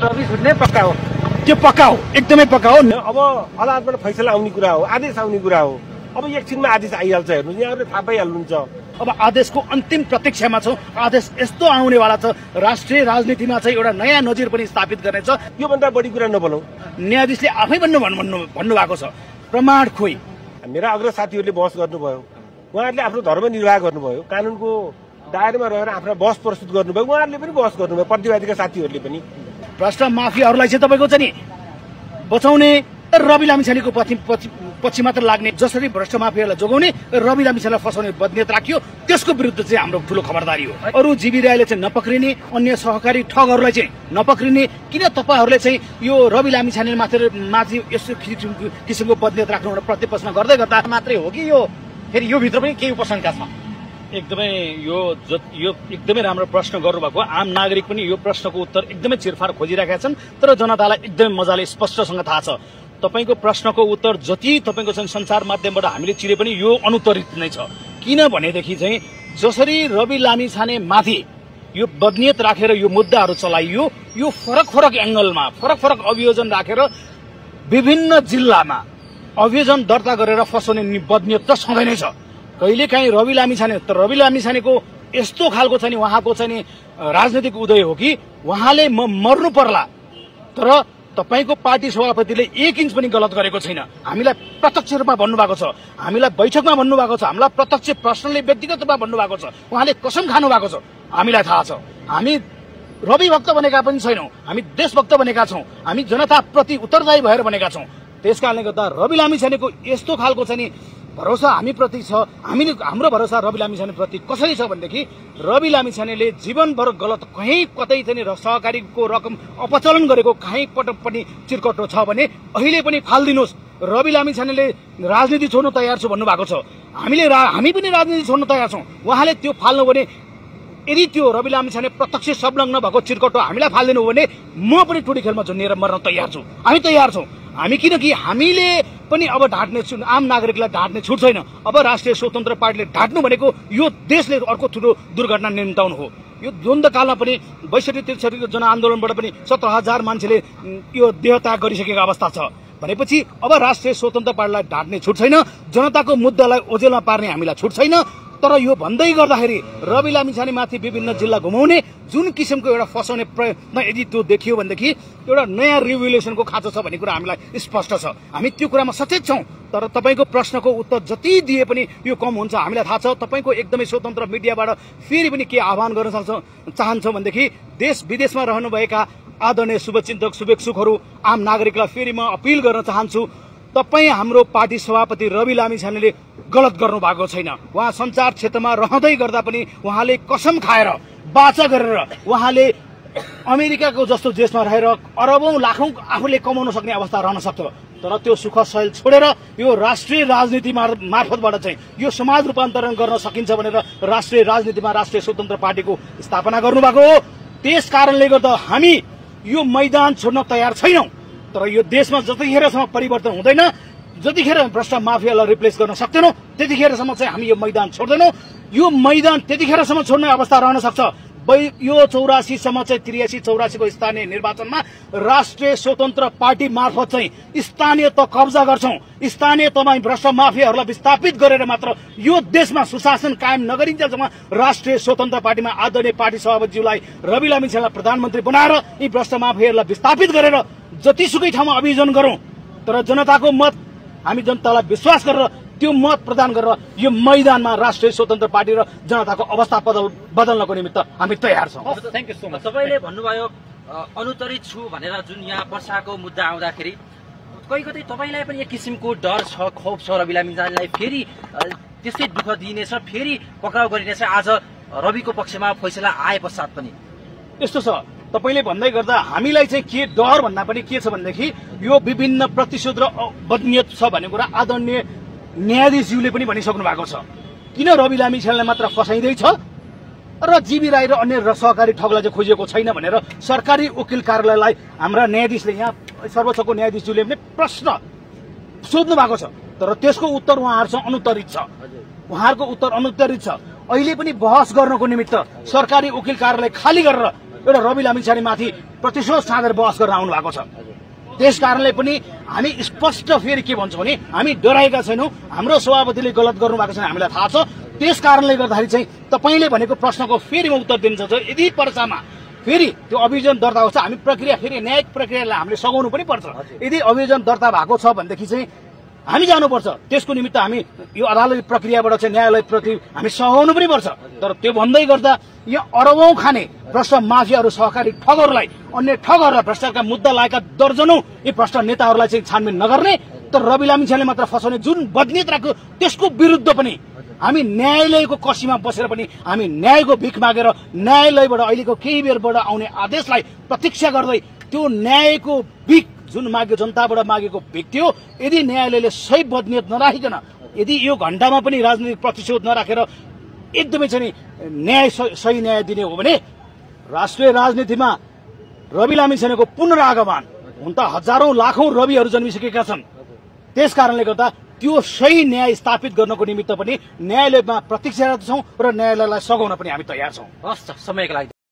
रवि छुट्ने पक्का हो, त्यो पक्का हो, एकदमै पक्का हो। अब अदालतबाट फैसला आउने कुरा हो, आदेश आउने कुरा हो। अब एकछिनमा आदेश आइहाल्छ, हेर्नुहोस् यहाँहरूले थाहा पाइहाल्नुहुन्छ। अब आदेशको अन्तिम प्रतीक्षामा छौँ। आदेश यस्तो आउनेवाला छ, राष्ट्रिय राजनीतिमा चाहिँ एउटा नयाँ नजिर पनि स्थापित गर्नेछ। योभन्दा बढी कुरा नबोलौँ। न्यायाधीशले आफै भन्नुभएको छ, प्रमाण खोइ। मेरा अग्र साथीहरूले बहस गर्नुभयो, उहाँहरूले आफ्नो धर्म निर्वाह गर्नुभयो, कानुनको दायरामा रहेर आफ्नो बहस प्रस्तुत गर्नुभयो, उहाँहरूले पनि बहस गर्नुभयो, प्रतिवादीका साथीहरूले पनि। भ्रष्ट माफियाहरूलाई चाहिँ तपाईँको चाहिँ नि बचाउने, रवि लामिछानेको पछि मात्र लाग्ने, जसरी भ्रष्ट माफियालाई जोगाउने, रवि लामिछानेलाई फसाउने बदनियत राखियो, त्यसको विरुद्ध चाहिँ हाम्रो ठुलो खबरदारी हो। अरू जीवी राईले चाहिँ नपक्रिने, अन्य सहकारी ठगहरूलाई चाहिँ नपक्रिने। किन तपाईँहरूले चाहिँ यो रवि लामिछानेमाथि यस्तो किसिमको बदनियत राख्नु प्रतिप्रश्न गर्दै गर्दा मात्रै हो कि यो फेरि यो भित्र पनि केही उपशंका छ? एकदमै यो एकदमै राम्रो प्रश्न गर्नुभएको। आम नागरिक पनि यो प्रश्नको उत्तर एकदमै चिरफार खोजिरहेका छन्, तर जनतालाई एकदमै मजाले स्पष्टसँग थाहा छ। तपाईँको प्रश्नको उत्तर जति तपाईँको चाहिँ सञ्चार माध्यमबाट हामीले चिरे पनि यो अनुत्तरित नै छ। किनभनेदेखि चाहिँ जसरी रवि लामिछाने माथि यो बदनियत राखेर यो मुद्दाहरू चलाइयो, यो फरक फरक एंगलमा फरक फरक अभियोजन राखेर विभिन्न जिल्लामा अभियोजन दर्ता गरेर फसाउने बदनियत त सधैँ नै छ। कहिलेकाहीँ रवि लामिछानेको यस्तो खालको चाहिँ उहाँको चाहिँ राजनीतिक उदय हो कि उहाँले मर्नु पर्ला, तर तपाईको पार्टी सभापतिले 1 इन्च पनि गलत गरेको छैन। हामीलाई प्रत्यक्ष रूपमा भन्नुभएको छ, हामीलाई बैठकमा भन्नुभएको छ, हामीलाई प्रत्यक्ष पर्सनली व्यक्तिगत रूपमा भन्नुभएको छ, उहाँले कसम खानु भएको छ। हामीलाई थाहा छ, हामी रवि भक्त बनेका पनि छैनौं, हामी देशभक्त बनेका छौं, हामी जनताप्रति उत्तरदायी भएर बनेका छौं। त्यसकारणले गर्दा रवि लामिछानेको यस्तो खालको चाहिँ भरोसा हामीप्रति छ। हाम्रो भरोसा रवि लामिछानेप्रति कसरी छ भनेदेखि रवि लामिछानेले जीवनभर गलत कहीँ कतै चाहिँ सहकारीको रकम अपचलन गरेको कहीँ पटक पनि चिरकटो छ भने अहिले पनि फाल्दिनुस्। रवि लामिछानेले राजनीति छोड्न तयार छु भन्नुभएको छ, हामी पनि राजनीति छोड्न तयार छौं। उहाँले त्यो फाल्नु भने यदि त्यो रवि लामिछाने प्रत्यक्ष संलग्न भएको चिरकटो हामीलाई फाल्दिनु हो भने म पनि टुडी खेलमा झुन्डिएर मर्न तयार छु। हामी तयार छौं। हामी किनकि हामीले पनि अब ढाट्ने आम नागरिकलाई ढाट्ने छुट छैन। अब राष्ट्रिय स्वतन्त्र पार्टीले ढाट्नु भनेको यो देशले अर्को ठुलो दुर्घटना निम्ताउनु हो। यो द्वन्द्वकालमा पनि 62-63 जनआन्दोलनबाट पनि 17,000 मान्छेले यो देहत्याग गरिसकेको अवस्था छ भनेपछि अब राष्ट्रिय स्वतन्त्र पार्टीलाई ढाट्ने छुट छैन, जनताको मुद्दालाई ओझेलमा पार्ने हामीलाई छुट छैन। तर यो भन्दै गर्दाखेरि रवि लामिछानेमाथि विभिन्न जिल्ला घुमाउने जुन किसिमको एउटा फसाउने प्रयत्न यदि त्यो देखियो भनेदेखि एउटा नयाँ रिभ्युलेसनको खाँचो छ भन्ने कुरा हामीलाई स्पष्ट छ। हामी त्यो कुरामा सचेत छौं। तर तपाईको प्रश्नको उत्तर जति दिए पनि यो कम हुन्छ। हामीलाई थाहा छ तपाईको एकदमै स्वतन्त्र मिडियाबाट फेरि पनि के आह्वान गर्न चाहन्छौं भनेदेखि देश विदेशमा रहनुभएका आदरणीय शुभचिन्तक शुभेच्छुकहरू आम नागरिकलाई फेरि म अपिल गर्न चाहन्छु, तपाई हाम्रो पार्टी सभापति रवि लामिछानेले गलत गर्नु भएको छैन। उहाँ सञ्चार क्षेत्रमा रहँदै गर्दा पनि उहाँले कसम खाएर बाचा गरेर उहाँले अमेरिकाको जस्तो देशमा रहेर अरबौं लाखौं आफूले कमाउन सक्ने अवस्था रहन सक्छ। तर त्यो सुख शैल छोडेर यो राष्ट्रिय राजनीति मार्फतबाट चाहिँ यो समाज रूपान्तरण गर्न सकिन्छ भनेर राष्ट्रिय राजनीतिमा राष्ट्रिय स्वतन्त्र पार्टीको स्थापना गर्नुभएको हो। त्यस कारणले गर्दा हामी यो मैदान छोड्न तयार छैनौं। तर यो देशमा जतिखेरसम्म परिवर्तन हुँदैन, जतिखेर भ्रष्ट माफियालाई रिप्लेस गर्न सक्दैनौं, त्यतिखेरसम्म चाहिँ हामी यो मैदान छोड्दैनौं। यो मैदान त्यतिखेरसम्म छोड्ने अवस्था रहन सक्छ यो 84 सम्म चाहिँ 83-84 को स्थानीय निर्वाचनमा राष्ट्रिय स्वतन्त्र पार्टी मार्फत चाहिँ स्थानीय त कब्जा गर्छौं। स्थानीय तपाईँ भ्रष्ट माफियाहरूलाई विस्थापित गरेर मात्र यो देशमा सुशासन कायम नगरिन्जेलसम्म राष्ट्रिय स्वतन्त्र पार्टीमा आदरणीय पार्टी सभापतिज्यूलाई रवि लामिछानेलाई प्रधानमन्त्री बनाएर यी भ्रष्ट माफियाहरूलाई विस्थापित गरेर जतिसुकै ठाउँमा अभियोजन गरौं, तर जनताको मत हामी जनतालाई विश्वास गरेर त्यो मत प्रदान गरेर यो मैदानमा राष्ट्रिय स्वतन्त्र पार्टी र जनताको अवस्था बदल्नको निमित्त हामी तयार छौं। Thank you so much. तपाईले भन्नुभयो अनुत्तरित छु भनेर जुन यहाँ वर्षाको मुद्दा आउँदाखेरि कहीकतै तपाईलाई पनि एक किसिमको डर छ, खौफ छ रवि लामिछानेलाई फेरि त्यस्तै दुःख दिइनेछ, फेरि पक्राउ गरिनेछ। आज रविको पक्षमा फैसला आए पश्चात पनि यस्तो छ। तपाईले भन्दै गर्दा हामीलाई चाहिँ के डर भन्दा पनि के छ भनेदेखि यो विभिन्न प्रतिशोध र बदनियत छ भन्ने कुरा आदरणीय न्यायाधीशज्यूले पनि भनिसक्नु भएको छ। किन रवि लामिछानेलाई मात्र फसाइँदैछ र जीवी राई र अन्य सहकारी ठगलाई चाहिँ खोजिएको छैन भनेर सरकारी वकिल कार्यालयलाई हाम्रा न्यायाधीशले यहाँ सर्वोच्चको न्यायाधीशज्यूले पनि प्रश्न सोध्नु भएको छ। तर त्यसको उत्तर उहाँहरूसँग अनुत्तरित छ। उहाँहरूको उत्तर अनुत्तरित छ। अहिले पनि बहस गर्नको निमित्त सरकारी वकिल कार्यालय खाली गरेर एउटा रवि लामिछानेमाथि प्रतिशोध साँधेर बहस गर्न आउनु भएको छ। त्यस कारणले पनि हामी स्पष्ट फेरि के भन्छौँ भने हामी डराएका छैनौँ, हाम्रो सभापतिले गलत गर्नु भएको छैन हामीलाई थाहा छ। त्यस कारणले गर्दाखेरि चाहिँ तपाईँले भनेको प्रश्नको फेरि म उत्तर दिन सक्छु। यदि पर्चामा फेरि त्यो अभियोजन दर्ता होस्, हामी प्रक्रिया फेरि न्यायिक प्रक्रियालाई हामीले सघाउनु पनि पर्छ। यदि अभियोजन दर्ता भएको छ भनेदेखि चाहिँ हामी जानुपर्छ, त्यसको निमित्त हामी यो अदालती प्रक्रियाबाट चाहिँ न्यायालय प्रति हामी सघाउनु पनि पर्छ। तर त्यो भन्दै गर्दा यो अरबौं खाने भ्रष्ट माफियाहरू, सहकारी ठगहरूलाई, अन्य ठगहरूलाई, भ्रष्टाचारका मुद्दा लागेका दर्जनौं यी भ्रष्ट नेताहरूलाई चाहिँ छानबिन नगर्ने, तर रवि लामिछानेले मात्र फसाउने जुन बदनीत राख्यो त्यसको विरुद्ध पनि हामी न्यायालयको कसीमा बसेर पनि हामी न्यायको भिख मागेर न्यायालयबाट अहिलेको केही बेरबाट आउने आदेशलाई प्रतीक्षा गर्दै त्यो न्यायको भिख जुन माग्यो, जनताबाट मागेको भिख थियो, यदि न्यायालयले सही बदनीयत नराखिकन, यदि यो घण्टामा पनि राजनीतिक प्रतिशोध नराखेर एकदमै चाहिँ न्याय सही न्याय दिने हो भने राष्ट्रिय राजनीतिमा रवि लामिछानेको पुनरागमन हुन त हजारौं लाखौं रविहरू जन्मिसकेका छन्। त्यस कारणले गर्दा त्यो सही न्याय स्थापित गर्नको निमित्त पनि न्यायालयमा प्रतीक्षारत छौं र न्यायालयलाई सघाउन पनि हामी तयार छौं। हस्, समयको लागि